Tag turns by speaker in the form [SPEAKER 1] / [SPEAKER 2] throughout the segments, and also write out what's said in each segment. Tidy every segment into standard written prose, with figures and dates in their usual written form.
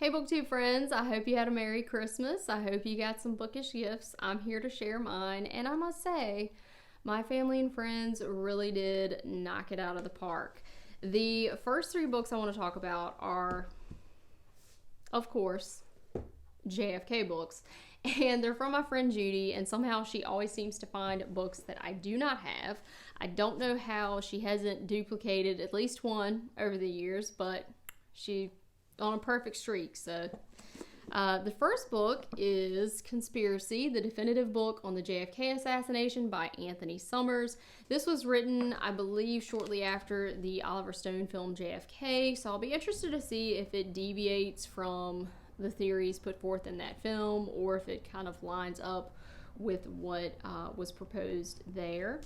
[SPEAKER 1] Hey BookTube friends, I hope you had a Merry Christmas. I hope you got some bookish gifts. I'm here to share mine, and I must say, my family and friends really did knock it out of the park. The first three books I want to talk about are, of course, JFK books. And they're from my friend Judy, and somehow she always seems to find books that I do not have. I don't know how she hasn't duplicated at least one over the years, but she on a perfect streak. So the first book is Conspiracy, the definitive book on the JFK assassination by Anthony Summers. This was written, I believe, shortly after the Oliver Stone film JFK, so I'll be interested to see if it deviates from the theories put forth in that film or if it kind of lines up with what was proposed there.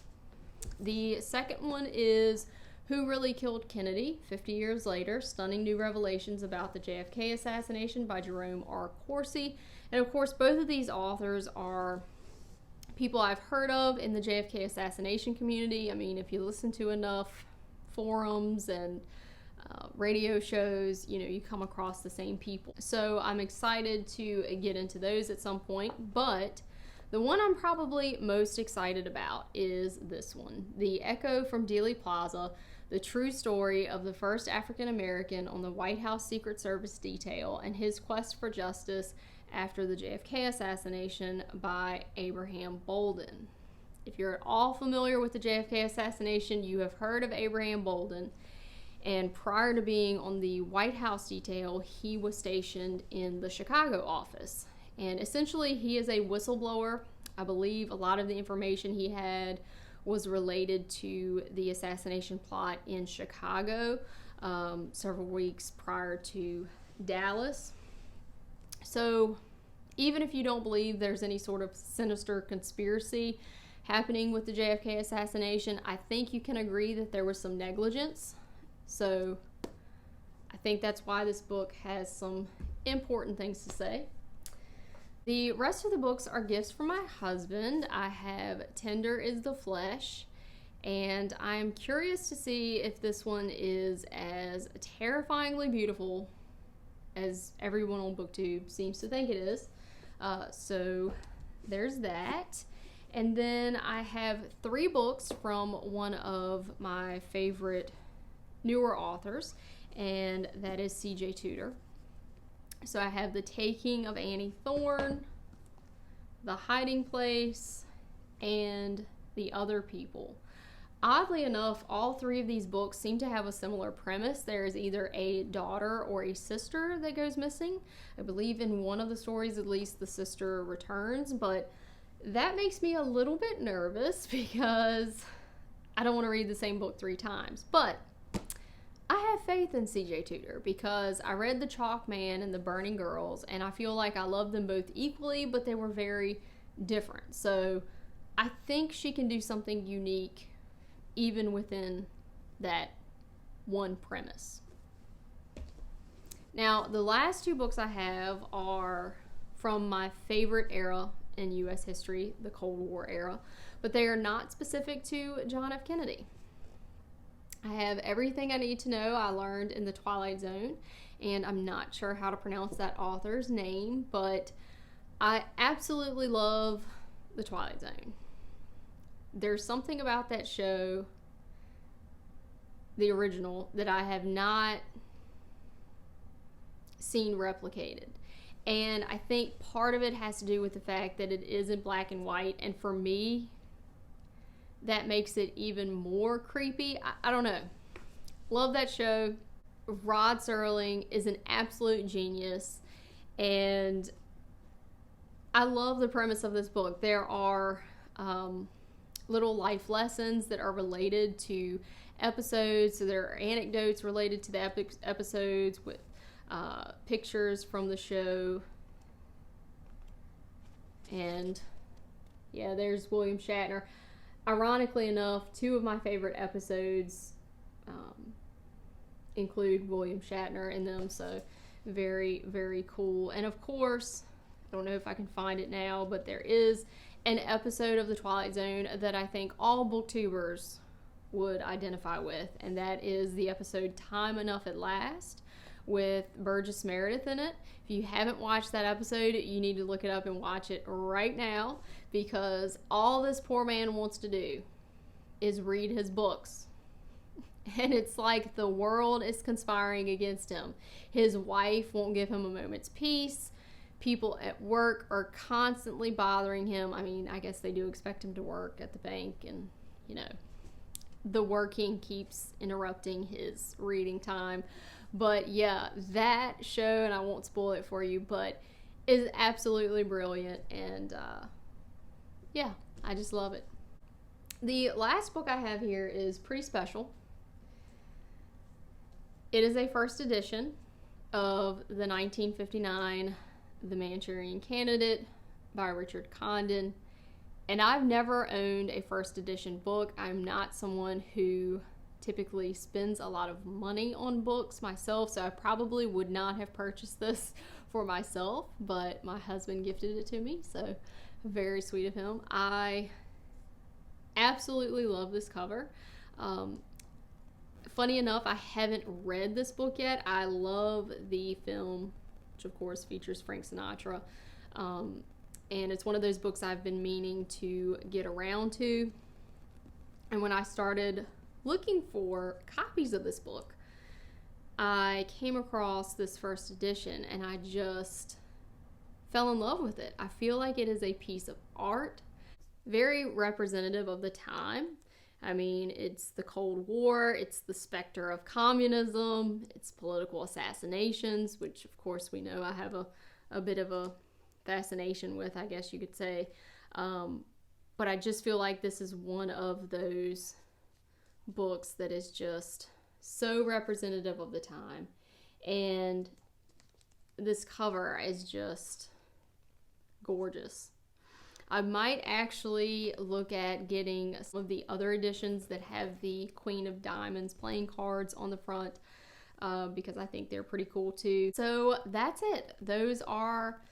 [SPEAKER 1] The second one is Who Really Killed Kennedy? 50 Years Later, Stunning New Revelations About the JFK Assassination by Jerome R. Corsi. And of course, both of these authors are people I've heard of in the JFK assassination community. I mean, if you listen to enough forums and radio shows, you come across the same people. So I'm excited to get into those at some point, but the one I'm probably most excited about is this one, The Echo from Dealey Plaza, the true story of the first African American on the White House Secret Service detail and his quest for justice after the JFK assassination by Abraham Bolden. If you're at all familiar with the JFK assassination, you have heard of Abraham Bolden. And prior to being on the White House detail, he was stationed in the Chicago office. And essentially, he is a whistleblower. I believe a lot of the information he had was related to the assassination plot in Chicago several weeks prior to Dallas. So even if you don't believe there's any sort of sinister conspiracy happening with the JFK assassination, I think you can agree that there was some negligence. So I think that's why this book has some important things to say. The rest of the books are gifts from my husband. I have Tender is the Flesh, and I'm curious to see if this one is as terrifyingly beautiful as everyone on BookTube seems to think it is. So there's that. And then I have three books from one of my favorite newer authors, and that is C.J. Tudor. So I have The Taking of Annie Thorne, The Hiding Place, and The Other People. Oddly enough, all three of these books seem to have a similar premise. There is either a daughter or a sister that goes missing. I believe in one of the stories, at least, the sister returns, but that makes me a little bit nervous because I don't want to read the same book three times. But I have faith in C.J. Tudor because I read The Chalk Man and The Burning Girls, and I feel like I love them both equally, but they were very different. So I think she can do something unique even within that one premise. Now, the last two books I have are from my favorite era in U.S. history, the Cold War era, but they are not specific to John F. Kennedy. I have Everything I Need to Know I Learned in the Twilight Zone, and I'm not sure how to pronounce that author's name, but I absolutely love the Twilight Zone. There's something about that show, the original, that I have not seen replicated. And I think part of it has to do with the fact that it is in black and white, and for me, that makes it even more creepy. I don't know. Love that show. Rod Serling is an absolute genius, and I love the premise of this book. There are little life lessons that are related to episodes, so there are anecdotes related to the episodes with pictures from the show. And yeah, there's William Shatner. Ironically enough, two of my favorite episodes include William Shatner in them, so very, very cool. And of course, I don't know if I can find it now, but there is an episode of The Twilight Zone that I think all booktubers would identify with, and that is the episode Time Enough at Last, with Burgess Meredith in it. If you haven't watched that episode, you need to look it up and watch it right now, because all this poor man wants to do is read his books. And it's like the world is conspiring against him. His wife won't give him a moment's peace. People at work are constantly bothering him. I mean, I guess they do expect him to work at the bank, and, you know, the working keeps interrupting his reading time. But yeah, that show, and I won't spoil it for you, but is absolutely brilliant. And yeah, I just love it. The last book I have here is pretty special. It is a first edition of the 1959 The Manchurian Candidate by Richard Condon. And I've never owned a first edition book. I'm not someone who typically spends a lot of money on books myself, so I probably would not have purchased this for myself, but my husband gifted it to me, so very sweet of him. I absolutely love this cover. Funny enough, I haven't read this book yet. I love the film, which of course features Frank Sinatra, and it's one of those books I've been meaning to get around to. And when I started looking for copies of this book, I came across this first edition, and I just fell in love with it. I feel like it is a piece of art, very representative of the time. I mean, it's the Cold War, it's the specter of communism, it's political assassinations, which of course we know I have a bit of a fascination with, I guess you could say. But I just feel like this is one of those books that is just so representative of the time. And this cover is just gorgeous. I might actually look at getting some of the other editions that have the Queen of Diamonds playing cards on the front, because I think they're pretty cool too. So that's it. Those are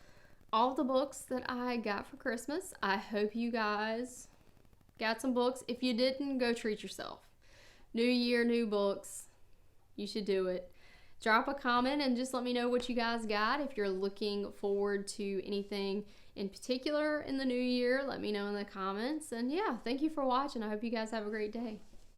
[SPEAKER 1] all the books that I got for Christmas. I hope you guys got some books. If you didn't, go treat yourself. New year, new books. You should do it. Drop a comment and just let me know what you guys got. If you're looking forward to anything in particular in the new year, let me know in the comments. And yeah, thank you for watching. I hope you guys have a great day.